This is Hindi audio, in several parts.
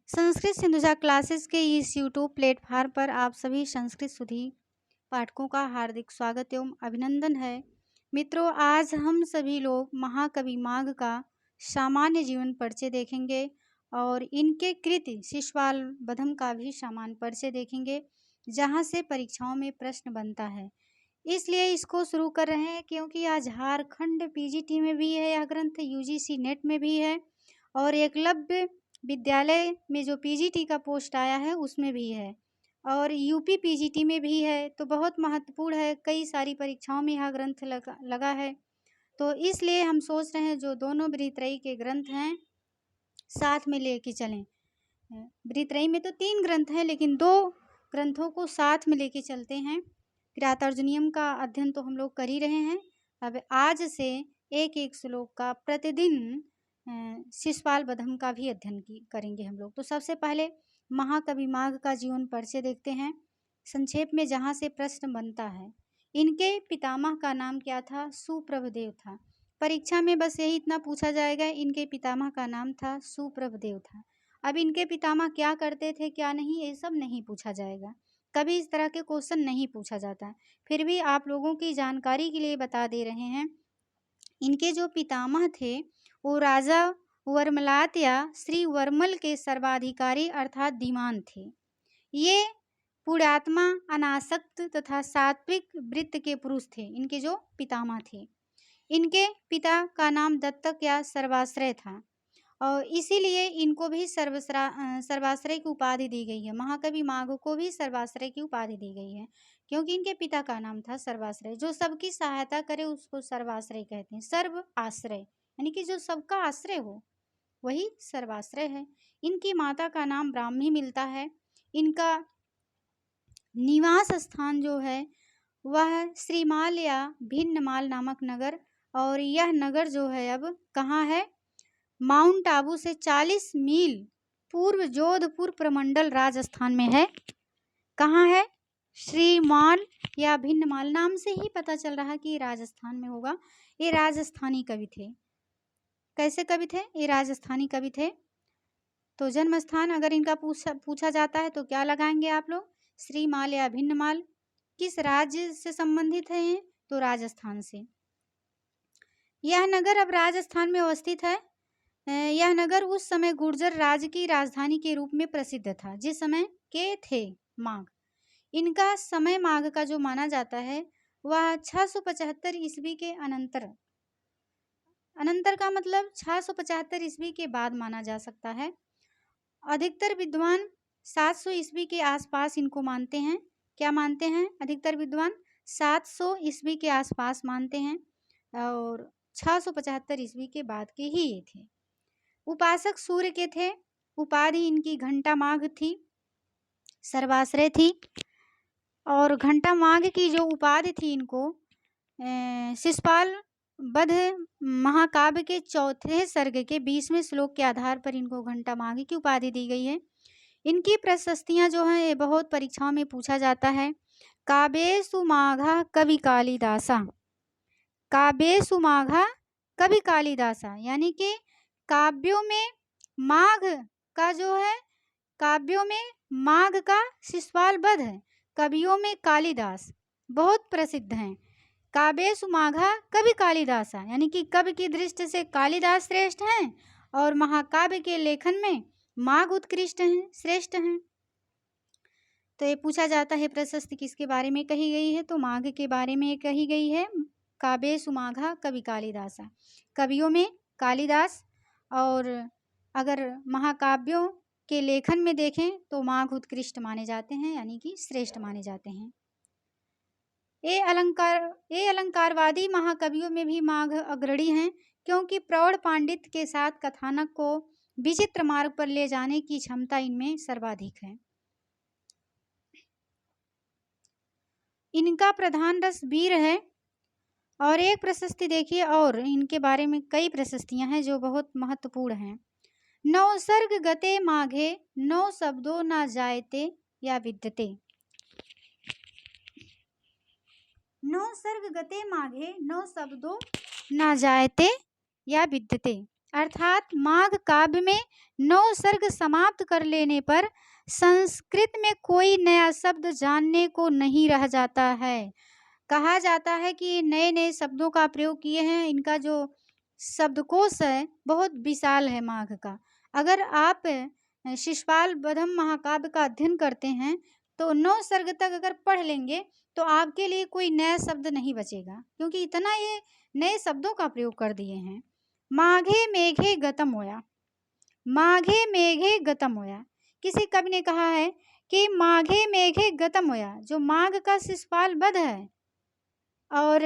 संस्कृत सिंधुजा क्लासेस के इस यूट्यूब प्लेटफार्म पर आप सभी संस्कृत सुधी पाठकों का हार्दिक स्वागत एवं अभिनंदन है। मित्रों, आज हम सभी लोग महाकवि माघ का सामान्य जीवन परिचय देखेंगे और इनके कृति शिशुपाल बधम का भी सामान्य परिचय देखेंगे, जहां से परीक्षाओं में प्रश्न बनता है। इसलिए इसको शुरू कर रहे हैं क्योंकि आज झारखंड पीजीटी में भी है, यह ग्रंथ यूजीसी नेट में भी है और एकलव्य विद्यालय में जो पीजीटी का पोस्ट आया है उसमें भी है और यूपी पीजीटी में भी है। तो बहुत महत्वपूर्ण है, कई सारी परीक्षाओं में यह ग्रंथ लगा है। तो इसलिए हम सोच रहे हैं जो दोनों बृहत्रयी के ग्रंथ हैं साथ में लेके चलें। बृहत्रयी में तो 3 ग्रंथ हैं, लेकिन 2 ग्रंथों को साथ में लेके चलते हैं। किरातार्जुनीयम का अध्ययन तो हम लोग कर ही रहे हैं। अब आज से एक एक श्लोक का प्रतिदिन शिशुपाल बधम का भी अध्ययन करेंगे हम लोग। तो सबसे पहले महाकवि माघ का जीवन परिचय देखते हैं संक्षेप में, जहाँ से प्रश्न बनता है। इनके पितामह का नाम क्या था? सुप्रभदेव था। परीक्षा में बस यही इतना पूछा जाएगा, इनके पितामह का नाम था सुप्रभदेव था। अब इनके पितामह क्या करते थे क्या नहीं, ये सब नहीं पूछा जाएगा, कभी इस तरह के क्वेश्चन नहीं पूछा जाता। फिर भी आप लोगों की जानकारी के लिए बता दे रहे हैं। इनके जो पितामह थे वो राजा वर्मलात या श्री वर्मल के सर्वाधिकारी अर्थात दीवान थे। ये पुण्यात्मा, अनासक्त तथा सात्विक वृत्त के पुरुष थे, इनके जो पितामह थे। इनके पिता का नाम दत्तक या सर्वाश्रय था और इसीलिए इनको भी सर्वाश्रय की उपाधि दी गई है। महाकवि माघ को भी सर्वाश्रय की उपाधि दी गई है क्योंकि इनके पिता का नाम था सर्वाश्रय। जो सबकी सहायता करे उसको सर्वाश्रय कहते हैं। सर्व आश्रय यानी कि जो सबका आश्रय हो वही सर्वाश्रय है। इनकी माता का नाम ब्राह्मी मिलता है। इनका निवास स्थान जो है वह श्रीमाल या भिन्नमाल नामक नगर, और यह नगर जो है अब कहाँ है? माउंट आबू से 40 मील पूर्व जोधपुर प्रमंडल राजस्थान में है। कहाँ है? श्रीमाल या भिन्नमाल, नाम से ही पता चल रहा है कि राजस्थान में होगा। ये राजस्थानी कवि थे। कैसे कवि थे? ये राजस्थानी कवि थे। तो जन्म स्थान अगर इनका पूछा जाता है तो क्या लगाएंगे आप लोग? श्रीमाल या भिन्नमाल। किस राज्य से संबंधित है ये? तो राजस्थान से। यह नगर अब राजस्थान में अवस्थित है। यह नगर उस समय गुर्जर राज्य की राजधानी के रूप में प्रसिद्ध था, जिस समय के थे माघ। इनका समय माघ का जो माना जाता है वह 675 ईस्वी के अनंतर का मतलब 675 ईस्वी के बाद माना जा सकता है। अधिकतर विद्वान 700 ईस्वी के आसपास इनको मानते हैं। क्या मानते हैं? अधिकतर विद्वान 700 ईस्वी के आसपास मानते हैं और 675 ईस्वी के बाद के ही ये थे। उपासक सूर्य के थे। उपाधि इनकी घंटा माघ थी, सर्वाश्रय थी। और घंटा माघ की जो उपाधि थी इनको शिशुपाल बध महाकाव्य के 4थे सर्ग के 20वें श्लोक के आधार पर इनको घंटा माघ की उपाधि दी गई है। इनकी प्रशस्तियां जो हैं ये बहुत परीक्षाओं में पूछा जाता है। काव्येषु माघा कवि कालिदासा। काव्येषु माघा कवि कालिदासा यानी कि काव्यों में माघ का जो है, काव्यों में माघ का शिशुपाल बध है, कवियों में कालिदास बहुत प्रसिद्ध हैं। काव्येषु माघा कवि कालिदासा यानी कि कवि की दृष्टि से कालिदास श्रेष्ठ हैं और महाकाव्य के लेखन में माघ उत्कृष्ट हैं, श्रेष्ठ हैं। तो ये पूछा जाता है प्रशस्ति किसके बारे में कही गई है? तो माघ के बारे में कही गई है। काव्येषु माघा कवि कालिदासा, कवियों में कालिदास, और अगर महाकाव्यों के लेखन में देखें तो माघ उत्कृष्ट माने जाते हैं यानी कि श्रेष्ठ माने जाते हैं। ये अलंकारवादी महाकवियों में भी माघ अग्रणी हैं क्योंकि प्रौढ़ पांडित्य के साथ कथानक को विचित्र मार्ग पर ले जाने की क्षमता इनमें सर्वाधिक है। इनका प्रधान रस वीर है। और एक प्रशस्ति देखिए, और इनके बारे में कई प्रशस्तियां हैं जो बहुत महत्वपूर्ण हैं। 9 सर्ग गते माघे 9 शब्दों न जायते या विद्यते। 9 सर्ग गते माघे 9 शब्दों न जायते या विद्यते। अर्थात माघ काव्य में 9 सर्ग समाप्त कर लेने पर संस्कृत में कोई नया शब्द जानने को नहीं रह जाता है। कहा जाता है कि नए नए शब्दों का प्रयोग किए हैं, इनका जो शब्दकोश है बहुत विशाल है माघ का। अगर आप शिशुपाल वधम महाकाव्य का अध्ययन करते हैं तो 9 सर्ग तक अगर पढ़ लेंगे तो आपके लिए कोई नया शब्द नहीं बचेगा, क्योंकि इतना ये नए शब्दों का प्रयोग कर दिए हैं। माघे मेघे गतम होया, माघे मेघे गतम होया। किसी कवि ने कहा है कि माघे मेघे गतम होया, जो माघ का शिशुपाल वध है और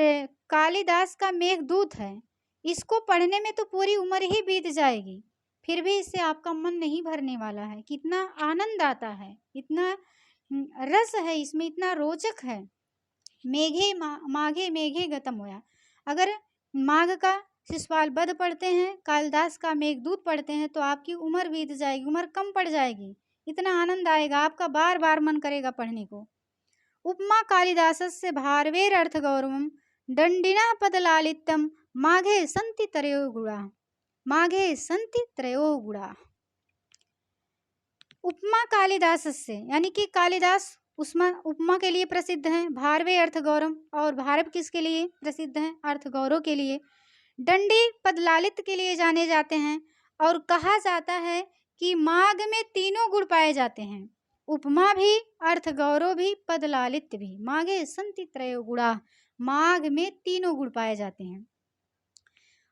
कालिदास का मेघदूत है, इसको पढ़ने में तो पूरी उम्र ही बीत जाएगी, फिर भी इससे आपका मन नहीं भरने वाला है। कितना आनंद आता है, इतना रस है इसमें, इतना रोचक है। माघे मेघे गतम होया, अगर माघ का शिशुपाल वध पढ़ते हैं, कालिदास का मेघदूत पढ़ते हैं तो आपकी उम्र बीत जाएगी, उम्र कम पड़ जाएगी, इतना आनंद आएगा, आपका बार बार मन करेगा पढ़ने को। उपमा कालिदासस्य भारवेर अर्थ गौरवम दंडिना पदलालित्यम माघे संति त्रयो गुणा, माघे संति त्रयो गुणा। उपमा कालिदासस्य यानी कि कालिदास उपमा के लिए प्रसिद्ध हैं, भारवे अर्थ गौरव, और भारव किसके लिए प्रसिद्ध हैं? अर्थ गौरव के लिए। दंडी पदलालित के लिए जाने जाते हैं, और कहा जाता है कि माघ में तीनों गुण पाए जाते हैं, उपमा भी, अर्थ गौरव भी, पदलालित भी। माघे संति त्रयो गुणा, माघ में तीनों गुण पाए जाते हैं।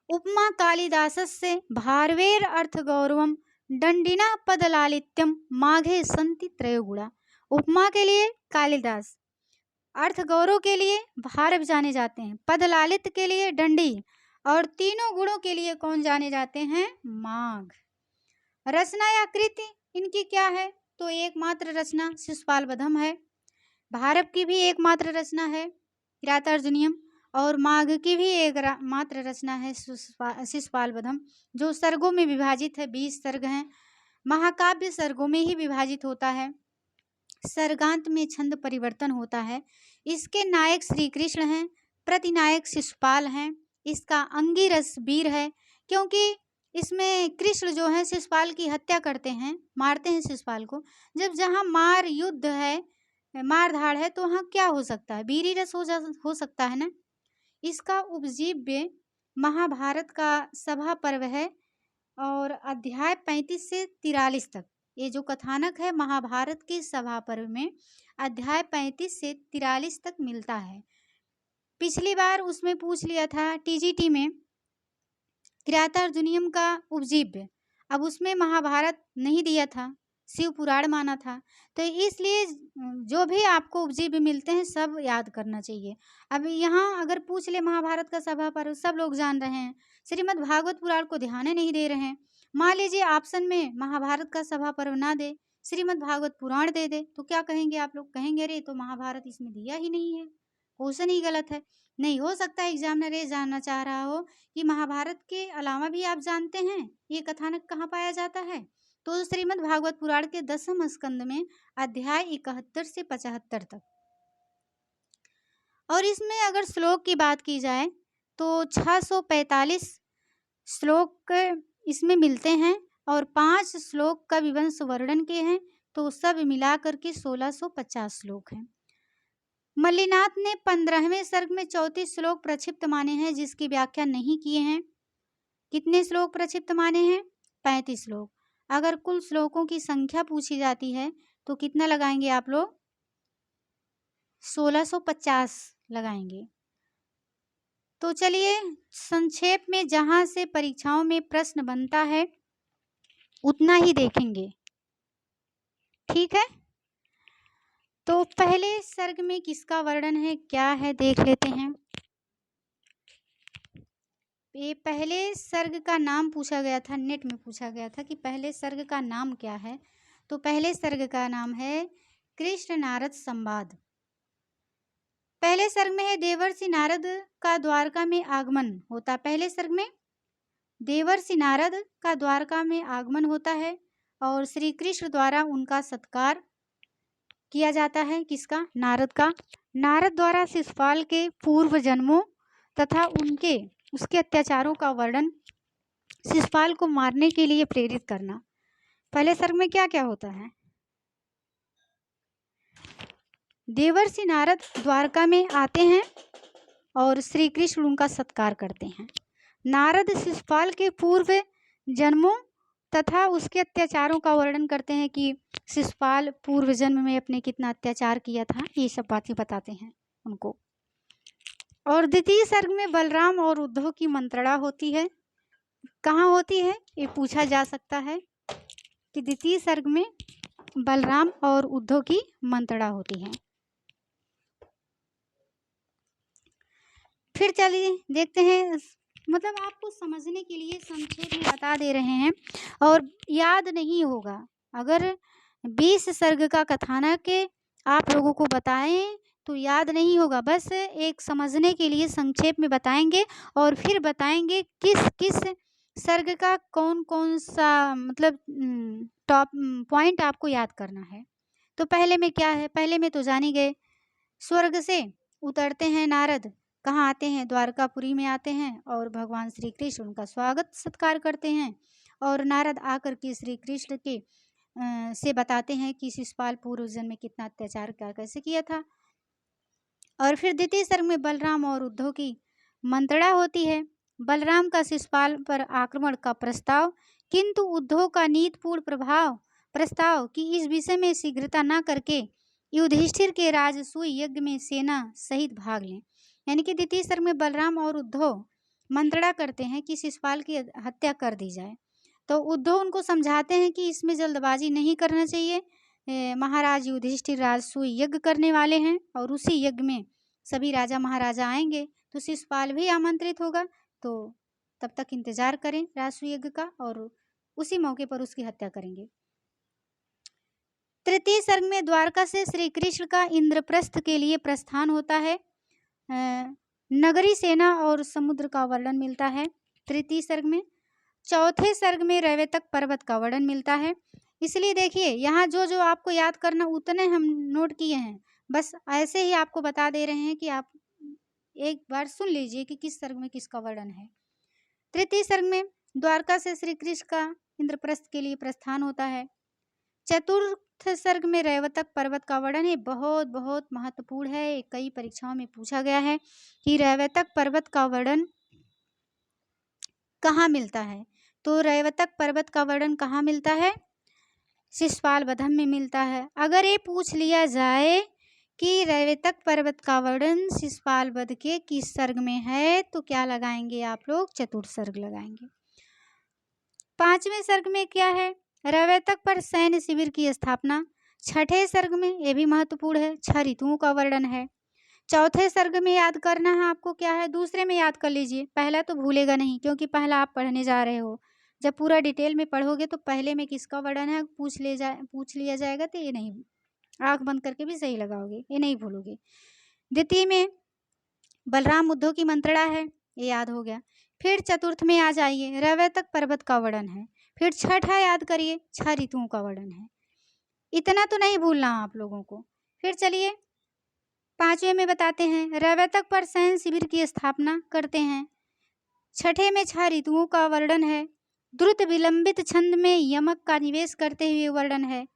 उपमा कालिदासस्य भारवेर अर्थ गौरवम दंडिना पदलालित्यम माघे संति त्रयो गुणा। उपमा के लिए कालिदास, अर्थ गौरव के लिए भारव जाने जाते हैं, पदलालित के लिए दंडी, और तीनों गुणों के लिए कौन जाने जाते हैं? माघ। रचना या कृति इनकी क्या है? तो एकमात्र रचना शिशुपाल वधम है, भारव की भी एकमात्र रचना है किरातार्जुनीयम, और माघ की भी एक मात्र रचना है शिशुपाल वधम, जो सर्गों में विभाजित है। 20 सर्ग हैं। महाकाव्य सर्गों में ही विभाजित होता है, सर्गांत में छंद परिवर्तन होता है। इसके नायक श्री कृष्ण हैं, प्रतिनायक शिशुपाल हैं। इसका अंगिरस वीर है, क्योंकि इसमें कृष्ण जो है शिशुपाल की हत्या करते हैं, मारते हैं शिशुपाल को। जब जहाँ मार युद्ध है, मार धाड़ है, तो वहाँ क्या हो सकता है? वीरी रस हो सकता है ना। इसका उपजीव्य महाभारत का सभा पर्व है, और अध्याय 35 से 43 तक ये जो कथानक है महाभारत के सभा पर्व में अध्याय 35 से 43 तक मिलता है। पिछली बार उसमें पूछ लिया था टीजीटी में किरातार्जुनीयम का उपजीव्य, अब उसमें महाभारत नहीं दिया था, शिव पुराण माना था, तो इसलिए जो भी आपको उपजीव्य मिलते हैं सब याद करना चाहिए। अब यहाँ अगर पूछ ले महाभारत का सभा पर्व, सब लोग जान रहे हैं, श्रीमद् भागवत पुराण को ध्यान नहीं दे रहे हैं। मान लीजिए ऑप्शन में महाभारत का सभा पर्व ना दे, श्रीमद् भागवत पुराण दे दे, तो क्या कहेंगे आप लोग? कहेंगे अरे तो महाभारत इसमें दिया ही नहीं है, क्वेश्चन ही गलत है। नहीं, हो सकता है एग्जामिनर ये जानना चाह रहा हो कि महाभारत के अलावा भी आप जानते हैं ये कथानक कहाँ पाया जाता है, तो श्रीमद् भागवत पुराण के 10वें स्कंद में अध्याय 71 से 75 तक। और इसमें अगर श्लोक की बात की जाए तो 645 श्लोक इसमें मिलते हैं, और 5 श्लोक का विवंश वर्णन के हैं, तो सब मिलाकर के 1650 श्लोक हैं। मल्लिनाथ ने 15वें सर्ग में 34 श्लोक प्रक्षिप्त माने हैं, जिसकी व्याख्या नहीं किए हैं। कितने श्लोक प्रक्षिप्त माने हैं? 35 श्लोक। अगर कुल श्लोकों की संख्या पूछी जाती है तो कितना लगाएंगे आप लोग? 1650 लगाएंगे। तो चलिए संक्षेप में जहां से परीक्षाओं में प्रश्न बनता है उतना ही देखेंगे, ठीक है। तो पहले सर्ग में किसका वर्णन है, क्या है, देख लेते हैं। ये पहले सर्ग का नाम पूछा गया था, नेट में पूछा गया था कि पहले सर्ग का नाम क्या है, तो पहले सर्ग का नाम है कृष्ण नारद संवाद। पहले सर्ग में है देवर्षि नारद का द्वारका में आगमन होता है। पहले सर्ग में देवर्षि नारद का द्वारका में आगमन होता है, और श्री कृष्ण द्वारा उनका सत्कार किया जाता है। किसका? नारद का। नारद द्वारा शिशुपाल के पूर्व जन्मों तथा उसके अत्याचारों का वर्णन शिशुपाल को मारने के लिए प्रेरित करना। पहले सर्ग में क्या क्या होता है? देवर्षि नारद द्वारका में आते हैं और श्री कृष्ण उनका सत्कार करते हैं। नारद शिशुपाल के पूर्व जन्मों तथा उसके अत्याचारों का वर्णन करते हैं कि शिशुपाल पूर्व जन्म में अपने कितना अत्याचार किया था, ये सब बातें बताते हैं उनको। और द्वितीय सर्ग में बलराम और उद्धव की मंत्रणा होती है। कहाँ होती है ये पूछा जा सकता है कि द्वितीय सर्ग में बलराम और उद्धव की मंत्रणा होती है। फिर चलिए देखते हैं, मतलब आपको समझने के लिए संक्षेप में बता दे रहे हैं और याद नहीं होगा। अगर 20 सर्ग का कथानक आप लोगों को बताएं तो याद नहीं होगा, बस एक समझने के लिए संक्षेप में बताएंगे और फिर बताएंगे किस किस सर्ग का कौन कौन सा मतलब टॉप पॉइंट आपको याद करना है। तो पहले में क्या है? पहले में तो जानी गए, स्वर्ग से उतरते हैं नारद, कहाँ आते हैं? द्वारकापुरी में आते हैं और भगवान श्री कृष्ण उनका स्वागत सत्कार करते हैं। और नारद आकर के श्री कृष्ण के से बताते हैं कि शिशुपाल पूर्व जन्म में कितना अत्याचार क्या कैसे किया था। और फिर द्वितीय सर्ग में बलराम और उद्धव की मंत्रणा होती है। बलराम का शिशुपाल पर आक्रमण का प्रस्ताव, किंतु उद्धव का नीतिपूर्ण प्रस्ताव कि इस विषय में शीघ्रता न करके युधिष्ठिर के राजसूय यज्ञ में सेना सहित भाग लें। यानी कि द्वितीय सर्ग में बलराम और उद्धव मंत्रणा करते हैं कि शिशुपाल की हत्या कर दी जाए। तो उद्धव उनको समझाते हैं कि इसमें जल्दबाजी नहीं करना चाहिए। महाराज युधिष्ठिर राजसूय यज्ञ करने वाले हैं और उसी यज्ञ में सभी राजा महाराजा आएंगे, तो शिशुपाल भी आमंत्रित होगा। तो तब तक इंतजार करें राजसूय यज्ञ का और उसी मौके पर उसकी हत्या करेंगे। तृतीय सर्ग में द्वारका से श्री कृष्ण का इंद्रप्रस्थ के लिए प्रस्थान होता है। नगरी सेना और समुद्र का वर्णन मिलता है तृतीय सर्ग में। चौथे सर्ग में रैवतक पर्वत का वर्णन मिलता है। इसलिए देखिए यहाँ जो जो आपको याद करना उतने हम नोट किए हैं, बस ऐसे ही आपको बता दे रहे हैं कि आप एक बार सुन लीजिए कि किस सर्ग में किसका वर्णन है। तृतीय सर्ग में द्वारका से श्री कृष्ण का इंद्रप्रस्थ के लिए प्रस्थान होता है। चतुर्थ सर्ग में रैवतक पर्वत का वर्णन है, बहुत बहुत महत्वपूर्ण है, कई परीक्षाओं में पूछा गया है कि रैवतक पर्वत का वर्णन कहाँ मिलता है। तो रैवतक पर्वत का वर्णन कहाँ मिलता है? शिशुपाल वधम में मिलता है। अगर ये पूछ लिया जाए कि रैवतक पर्वत का वर्णन शिशुपाल वध के किस सर्ग में है, तो क्या लगाएंगे आप लोग? चतुर्थ सर्ग लगाएंगे। पांचवें सर्ग में क्या है? रैवतक पर सैन्य शिविर की स्थापना। छठे सर्ग में, ये भी महत्वपूर्ण है, 6 ऋतुओं का वर्णन है। चौथे सर्ग में याद करना है आपको क्या है, दूसरे में याद कर लीजिए, पहला तो भूलेगा नहीं क्योंकि पहला आप पढ़ने जा रहे हो। जब पूरा डिटेल में पढ़ोगे तो पहले में किसका वर्णन है पूछ लिया जाएगा, तो ये नहीं, आंख बंद करके भी सही लगाओगे, ये नहीं भूलोगे। द्वितीय में बलराम उद्धव की मंत्रणा है, ये याद हो गया। फिर चतुर्थ में आ जाइए, रैवतक पर्वत का वर्णन है। फिर छठा याद करिए, 6 ऋतुओं का वर्णन है। इतना तो नहीं भूलना आप लोगों को। फिर चलिए पांचवें में बताते हैं, रैवतक पर सैन्य शिविर की स्थापना करते हैं। छठे में 6 ऋतुओं का वर्णन है। द्रुत विलंबित छंद में यमक का निवेश करते हुए वर्णन है।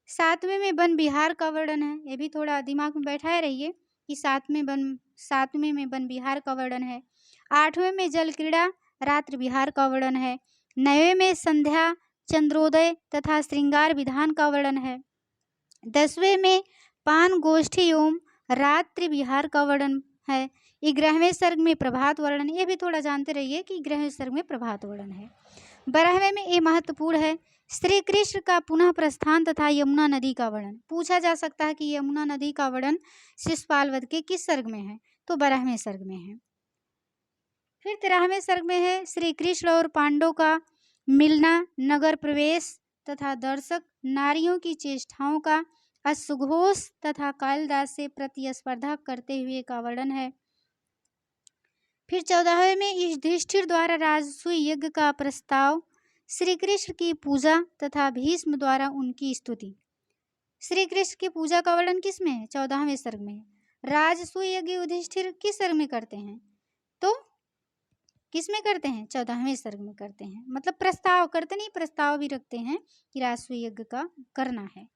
सातवें में वन विहार का वर्णन है, ये भी थोड़ा दिमाग में बैठाए रहिए कि सातवें में वन विहार का वर्णन है। आठवें में जल क्रीड़ा रात्रि विहार का वर्णन है। 9वें में संध्या चंद्रोदय तथा श्रृंगार विधान का वर्णन है। 10वें में पान गोष्ठी एवं रात्रि विहार का वर्णन है। 11वें सर्ग में प्रभात वर्णन, ये भी थोड़ा जानते रहिए कि 11वें सर्ग में प्रभात वर्णन है। 12वें में ये महत्वपूर्ण है, श्री कृष्ण का पुनः प्रस्थान तथा यमुना नदी का वर्णन। पूछा जा सकता है कि यमुना नदी का वर्णन शिशुपाल वध के किस सर्ग में है, तो 12वें सर्ग में है। फिर 13वें सर्ग में है श्री कृष्ण और पांडवों का मिलना, नगर प्रवेश तथा दर्शक नारियों की चेष्टाओं का अश्वघोष तथा कालिदास से प्रतिस्पर्धा करते हुए का वर्णन है। फिर 14वें में युधिष्ठिर द्वारा राजसूय यज्ञ का प्रस्ताव, श्री कृष्ण की पूजा तथा भीष्म द्वारा उनकी स्तुति। श्री कृष्ण की पूजा का वर्णन किस में है? 14वें सर्ग में। राजसूय यज्ञ युधिष्ठिर किस सर्ग में करते हैं? तो किस में करते हैं? 14वें सर्ग में करते हैं। मतलब प्रस्ताव करते नहीं, प्रस्ताव भी रखते हैं कि राजसूय यज्ञ का करना है।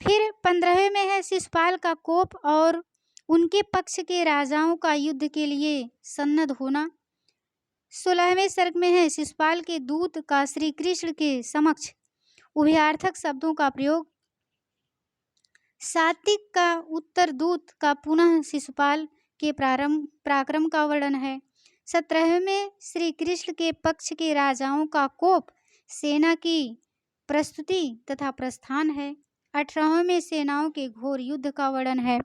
फिर 15वें में है शिशुपाल का कोप और उनके पक्ष के राजाओं का युद्ध के लिए सन्नद्ध होना। 16वें सर्ग में है शिशुपाल के दूत का श्री कृष्ण के समक्ष उभयार्थक शब्दों का प्रयोग। सात्विक का उत्तर दूत का पुनः शिशुपाल के पराक्रम का वर्णन है। 17वें में श्री कृष्ण के पक्ष के राजाओं का कोप, सेना की प्रस्तुति तथा प्रस्थान है। 18वें में सेनाओं के घोर युद्ध का वर्णन है।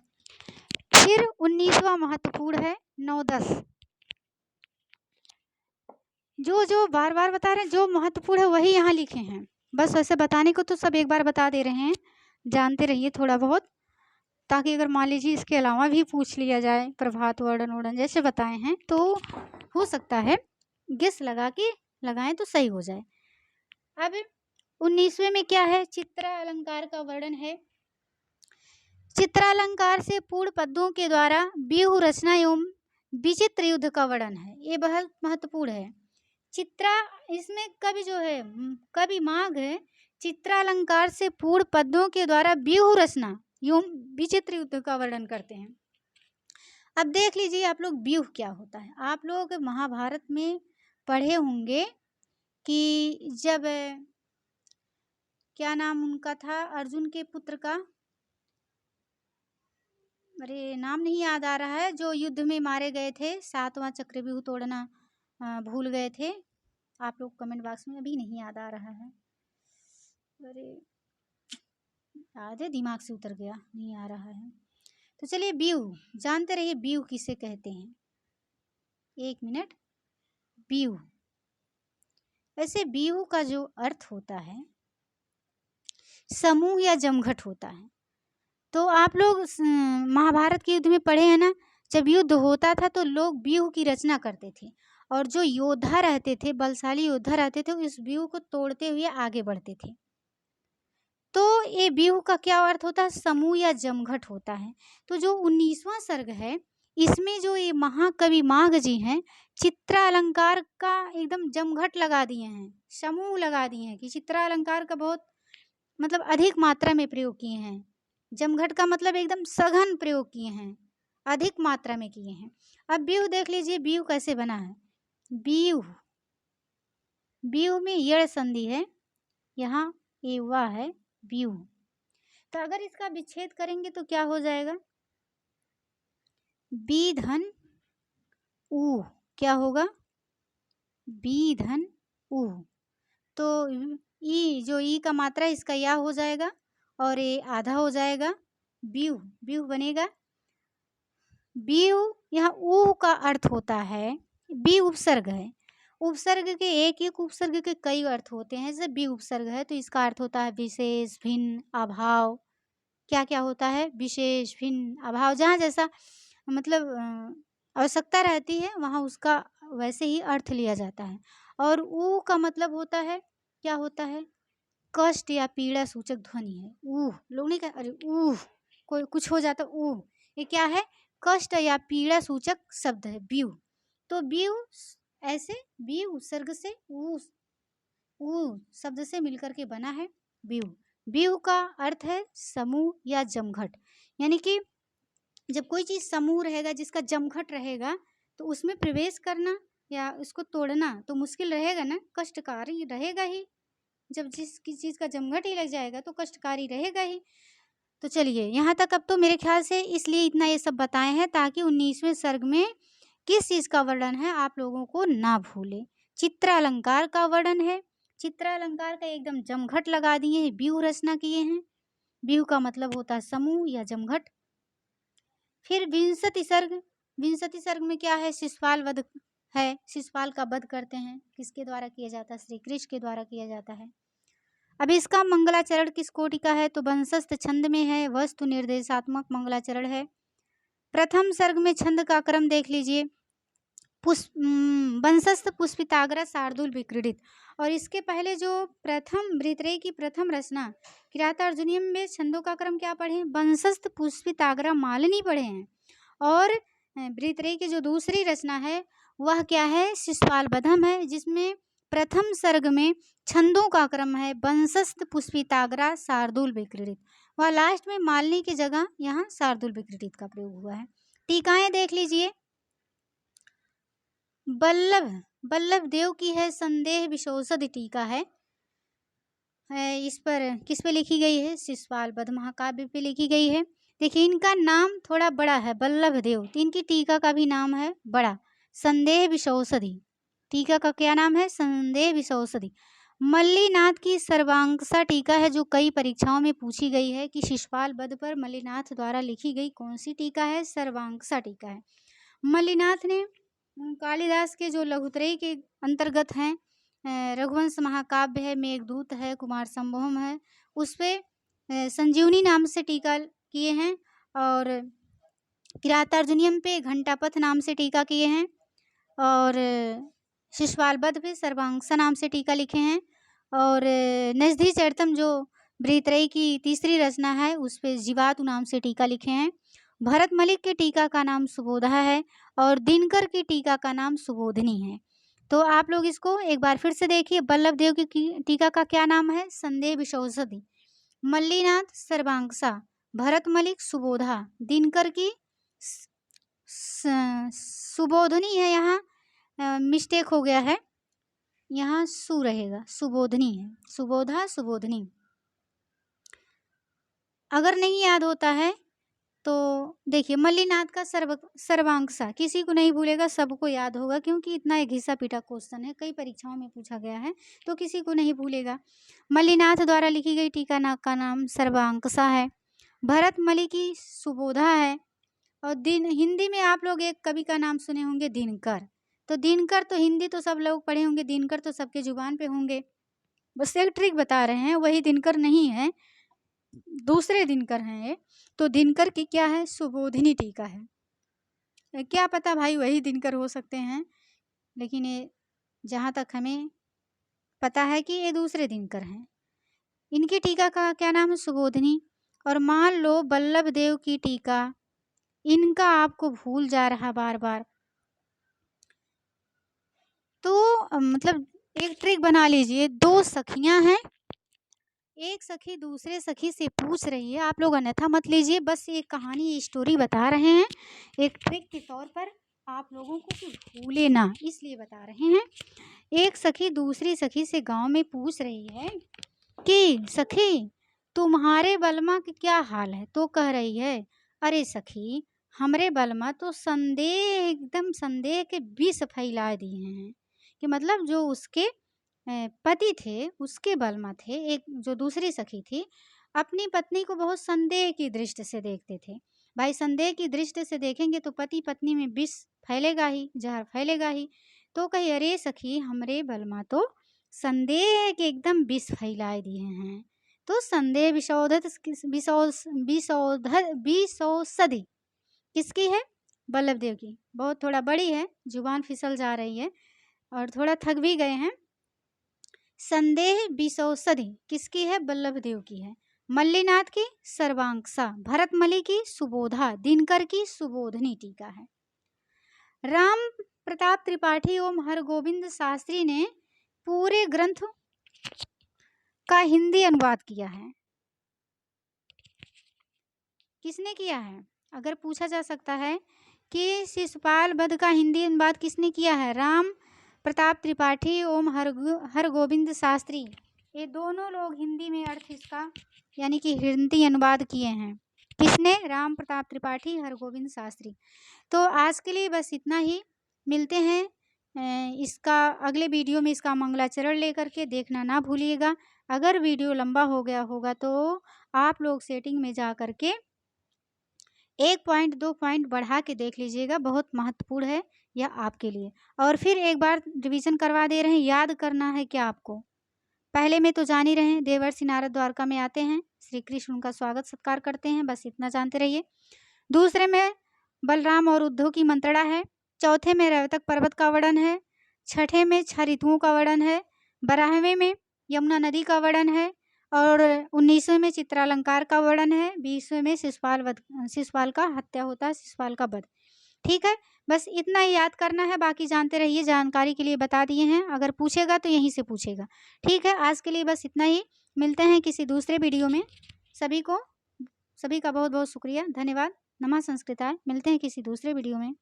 फिर 19वां महत्वपूर्ण है 9-10। जो बार बार बता रहे हैं, जो महत्वपूर्ण है वही यहाँ लिखे हैं। बस वैसे बताने को तो सब एक बार बता दे रहे हैं, जानते रहिए थोड़ा बहुत, ताकि अगर मान लीजिए इसके अलावा भी पूछ लिया जाए, प्रभात वर्णन वर्णन जैसे बताए हैं, तो हो सकता है गेस लगाएं तो सही हो जाए। अब 19वें में क्या है? चित्रालंकार का वर्णन है। चित्रालंकार से पूर्ण पद्यों के द्वारा व्यूह रचना एवं विचित्र युद्ध का वर्णन है। ये बहुत महत्वपूर्ण है। इसमें कवि जो है, कवि माघ है, चित्रालंकार से पूर्ण पद्यों के द्वारा व्यूह रचना एवं विचित्र युद्ध का वर्णन करते हैं। अब देख लीजिए आप लोग, व्यूह क्या होता है। आप लोग महाभारत में पढ़े होंगे कि जब क्या नाम उनका था, अर्जुन के पुत्र का, अरे नाम नहीं याद आ रहा है, जो युद्ध में मारे गए थे, 7वां चक्रव्यूह तोड़ना भूल गए थे। आप लोग कमेंट बॉक्स में, अभी नहीं याद आ रहा है, अरे याद है, दिमाग से उतर गया, नहीं आ रहा है। तो चलिए, व्यूह जानते रहिए, व्यूह किसे कहते हैं। 1 मिनट। व्यूह, वैसे व्यूह का जो अर्थ होता है, समूह या जमघट होता है। तो आप लोग महाभारत के युद्ध में पढ़े हैं ना, जब युद्ध होता था तो लोग व्यूह की रचना करते थे, और जो योद्धा रहते थे, बलशाली योद्धा रहते थे, इस व्यूह को तोड़ते हुए आगे बढ़ते थे। तो ये व्यूह का क्या अर्थ होता है? समूह या जमघट होता है। तो जो 19वां सर्ग है, इसमें जो ये महाकवि माघ जी हैं, चित्रालंकार का एकदम जमघट लगा दिए हैं, समूह लगा दिए हैं कि चित्रालंकार का बहुत मतलब अधिक मात्रा में प्रयोग किए हैं। जमघट का मतलब एकदम सघन प्रयोग किए हैं, अधिक मात्रा में किए हैं। अब व्यूह देख लीजिए, व्यूह कैसे बना है। व्यूह, व्यूह में यड़ संधि है, यहाँ ये हुआ है व्यूह। तो अगर इसका विच्छेद करेंगे तो क्या हो जाएगा? बी धन ऊ, क्या होगा? बी धन ऊ। तो ई, जो ई का मात्रा इसका या हो जाएगा और ये आधा हो जाएगा, व्यूह, व्यूह बनेगा। व्यूह, यहाँ ऊ का अर्थ होता है, बी उपसर्ग है, उपसर्ग के एक उपसर्ग के कई अर्थ होते हैं। जैसे बी उपसर्ग है तो इसका अर्थ होता है विशेष, भिन्न, अभाव। क्या क्या होता है? विशेष, भिन्न, अभाव। जहाँ जैसा मतलब आवश्यकता रहती है वहाँ उसका वैसे ही अर्थ लिया जाता है। और ऊ का मतलब होता है, क्या होता है? कष्ट या पीड़ा सूचक ध्वनि है। ऊ, लोग नहीं कहते अरे ऊ, कोई कुछ हो जाता, ऊ, ये क्या है? कष्ट या पीड़ा सूचक शब्द है व्यूह। तो व्यूह ऐसे बी उपसर्ग से ऊ शब्द से मिलकर के बना है व्यूह। व्यूह का अर्थ है समूह या जमघट, यानी कि जब कोई चीज़ समूह रहेगा, जिसका जमघट रहेगा, तो उसमें प्रवेश करना या उसको तोड़ना तो मुश्किल रहेगा ना, कष्टकारी रहेगा ही। जब जिस किसी चीज़ का जमघट ही लग जाएगा तो कष्टकारी रहेगा ही। तो चलिए यहाँ तक अब तो मेरे ख्याल से इसलिए इतना ये सब बताए हैं ताकि 19वें सर्ग में किस चीज़ का वर्णन है आप लोगों को ना भूले। चित्रालंकार का वर्णन है। चित्रालंकार का एकदम जमघट लगा दिए हैं, व्यूह रचना किए हैं। व्यूह का मतलब होता है समूह या जमघट। फिर 20 सर्ग, 20 सर्ग में क्या है? शिशुपाल वध है, शिशुपाल का वध करते हैं। किसके द्वारा किया जाता है? श्री कृष्ण के द्वारा किया जाता है। अब इसका मंगलाचरण किस कोटि का है? तो वंशस्थ छंद में है, वस्तु निर्देशात्मक मंगलाचरण है। प्रथम सर्ग में छंद का क्रम देख लीजिए, वंशस्थ पुष्पिताग्र शार्दूल विक्रीडित। और इसके पहले जो प्रथम वृत्तरेय की प्रथम रचना किरातार्जुनीयम में छंदों का क्रम क्या पढ़े? वंशस्थ पुष्पिताग्र मालिनी पढ़े हैं। और वृत्रयी की जो दूसरी रचना है वह क्या है, शिशुपाल बधम है, जिसमें प्रथम सर्ग में छंदों का क्रम है वंशस्थ पुष्पिताग्रा शार्दूल विक्रीडित, वह लास्ट में मालिनी की जगह यहाँ शार्दूल विक्रीडित का प्रयोग हुआ है। टीकाएं देख लीजिए। बल्लभ देव की है संदेह विशोषद टीका है, इस पर किस पे लिखी गई है, शिशुपाल बध महाकाव्य पे लिखी गई है। देखिए इनका नाम थोड़ा बड़ा है, बल्लभ देव, तो इनकी टीका का भी नाम है बड़ा, संदेह विशोषधि। टीका का क्या नाम है, संदेह विशोषधि। मल्लीनाथ की सर्वांकसा टीका है जो कई परीक्षाओं में पूछी गई है कि शिशुपाल वध पर मल्लीनाथ द्वारा लिखी गई कौन सी टीका है, सर्वांकसा टीका है। मल्लीनाथ ने कालिदास के जो लघुत्रयी के अंतर्गत हैं, रघुवंश महाकाव्य है, मेघदूत है, कुमार संभवम है, उस पे संजीवनी नाम से टीका किए हैं, और किरातार्जुनीयम पे घंटापथ नाम से टीका किए हैं, और शिशुपाल वध पे सर्वांकसा नाम से टीका लिखे हैं, और नजधी चरितम जो वृत्रयी की तीसरी रचना है उस पे जीवातु नाम से टीका लिखे हैं। भरत मलिक के टीका का नाम सुबोधा है, और दिनकर की टीका का नाम सुबोधनी है। तो आप लोग इसको एक बार फिर से देखिए। बल्लभ देव की टीका का क्या नाम है, संदेह विशोषधि। मल्लीनाथ सर्वांकसा, भरत मलिक सुबोधा, दिनकर की सुबोधनी है, यहाँ मिस्टेक हो गया है, यहाँ सु रहेगा, सुबोधनी है, सुबोधा सुबोधनी। अगर नहीं याद होता है तो देखिए मल्लीनाथ का सर्वांकसा किसी को नहीं भूलेगा, सबको याद होगा, क्योंकि इतना एक घिसा पीटा क्वेश्चन है, कई परीक्षाओं में पूछा गया है, तो किसी को नहीं भूलेगा। मल्लीनाथ द्वारा लिखी गई टीका का नाम सर्वांकसा है। भरत मलि की सुबोधा है, और हिंदी में आप लोग एक कवि का नाम सुने होंगे, दिनकर। तो दिनकर तो हिंदी तो सब लोग पढ़े होंगे, दिनकर तो सबके जुबान पे होंगे, बस एक ट्रिक बता रहे हैं, वही दिनकर नहीं है, दूसरे दिनकर हैं ये। तो दिनकर की क्या है, सुबोधिनी टीका है। क्या पता भाई वही दिनकर हो सकते हैं, लेकिन ये जहाँ तक हमें पता है कि ये दूसरे दिनकर हैं। इनकी टीका का क्या नाम है, सुबोधिनी। और मान लो बल्लभ देव की टीका, इनका आपको भूल जा रहा बार बार, तो मतलब एक ट्रिक बना लीजिए। दो सखियां हैं, एक सखी दूसरे सखी से पूछ रही है, आप लोग अन्यथा मत लीजिए, बस ये कहानी स्टोरी बता रहे हैं एक ट्रिक के तौर पर, आप लोगों को कि भूले ना, इसलिए बता रहे हैं। एक सखी दूसरी सखी से गांव में पूछ रही है कि सखी तुम्हारे बलमा के क्या हाल है, तो कह रही है, अरे सखी हमरे बलमा तो संदेह, एकदम संदेह के विष फैला दिए हैं, कि मतलब जो उसके पति थे उसके बलमा थे, एक जो दूसरी सखी थी, अपनी पत्नी को बहुत संदेह की दृष्टि से देखते थे। भाई संदेह की दृष्टि से देखेंगे तो पति पत्नी में विष फैलेगा ही, जहर फैलेगा ही। तो कही, अरे सखी हमरे बलमा तो संदेह के एकदम विष फैलाए दिए हैं। तो संदेह विषौषधि किसकी है, बल्लभ देव की। बहुत थोड़ा बड़ी है, जुबान फिसल जा रही है और थोड़ा थक भी गए हैं। संदेह विषौषधि किसकी है, बल्लभ देव की है। मल्लीनाथ की सर्वांकसा, भरत मलि की सुबोधा, दिनकर की सुबोधनी टीका है। राम प्रताप त्रिपाठी एवं हरगोविंद शास्त्री ने पूरे ग्रंथ का हिंदी अनुवाद किया है। किसने किया है, अगर पूछा जा सकता है कि शिशुपाल वध का हिंदी अनुवाद किसने किया है, राम प्रताप त्रिपाठी एवं हरगोविंद शास्त्री, ये दोनों लोग हिंदी में अर्थ इसका यानी कि हिंदी अनुवाद किए हैं। किसने, राम प्रताप त्रिपाठी, हरगोविंद शास्त्री। तो आज के लिए बस इतना ही, मिलते हैं इसका अगले वीडियो में, इसका मंगलाचरण लेकर के देखना ना भूलिएगा। अगर वीडियो लंबा हो गया होगा तो आप लोग सेटिंग में जा कर के 1 पॉइंट 2 पॉइंट बढ़ा के देख लीजिएगा, बहुत महत्वपूर्ण है यह आपके लिए। और फिर एक बार रिवीजन करवा दे रहे हैं, याद करना है क्या आपको। पहले में तो जान ही रहे हैं, देवर्षि नारद द्वारका में आते हैं, श्री कृष्ण उनका स्वागत सत्कार करते हैं, बस इतना जानते रहिए। दूसरे में बलराम और उद्धव की मंत्रणा है। चौथे में रैवतक पर्वत का वर्णन है। छठे में 6 ऋतुओं का वर्णन है। 12वें में यमुना नदी का वर्णन है। और 19वें में चित्रालंकार का वर्णन है। 20वें में शिशुपाल का हत्या होता है, शिशुपाल का वध। ठीक है, बस इतना ही याद करना है, बाकी जानते रहिए, जानकारी के लिए बता दिए हैं, अगर पूछेगा तो यहीं से पूछेगा। ठीक है, आज के लिए बस इतना ही, मिलते हैं किसी दूसरे वीडियो में। सभी को, सभी का बहुत बहुत शुक्रिया, धन्यवाद। नमः संस्कृताय, मिलते हैं किसी दूसरे वीडियो में।